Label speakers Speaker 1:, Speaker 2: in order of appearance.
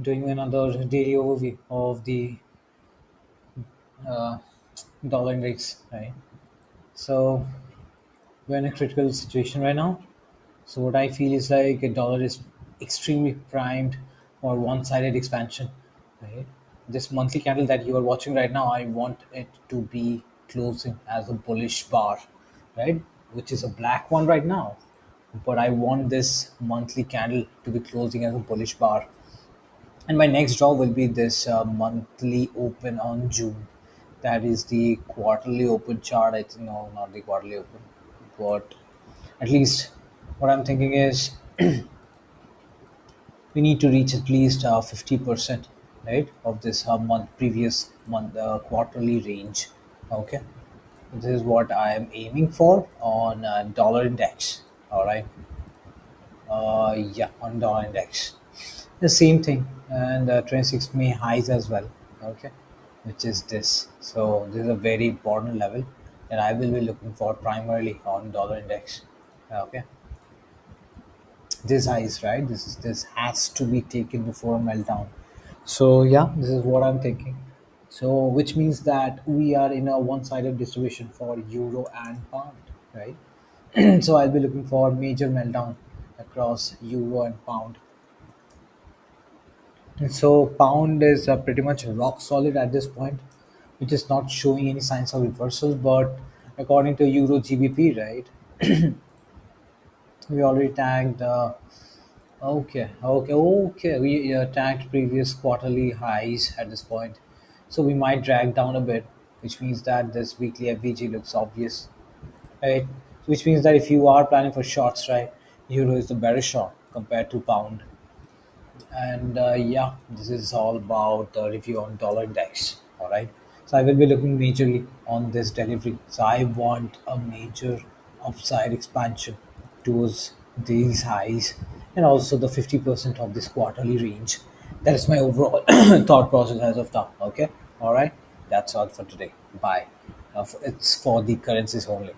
Speaker 1: Doing another daily overview of the uh, dollar index, right? So we're in a critical situation right now. So what I feel is like a dollar is extremely primed for one-sided expansion, right? This monthly candle that you are watching right now, I want it to be closing as a bullish bar, right? Which is a black one right now, but I want this monthly candle to be closing as a bullish bar. And my next draw will be this monthly open on June. That is the quarterly open chart. I think no, not the quarterly open, but at least what I'm thinking is we need to reach at least 50%, right, of this previous month quarterly range. Okay, this is what I am aiming for on dollar index. All right, yeah, on dollar index. The same thing, and 26 May highs as well. Okay, which is this. So this is a very important level that I will be looking for primarily on dollar index. Okay, this highs, right? This has to be taken before a meltdown. So yeah, this is what I'm thinking. So which means that we are in a one-sided distribution for euro and pound, right? So I'll be looking for major meltdown across euro and pound. And so pound is pretty much rock solid at this point, which is not showing any signs of reversal. But according to Euro GBP, right, we already tagged. Okay. We tagged previous quarterly highs at this point, so we might drag down a bit, which means that this weekly FVG looks obvious, right? Which means that if you are planning for shorts, right, euro is the better short compared to pound. And yeah, this is all about the review on dollar index. All right. So I will be looking majorly on this delivery. So I want a major upside expansion towards these highs and also the 50% of this quarterly range. That is my overall thought process as of now. Okay. All right. That's all for today. Bye. It's for the currencies only.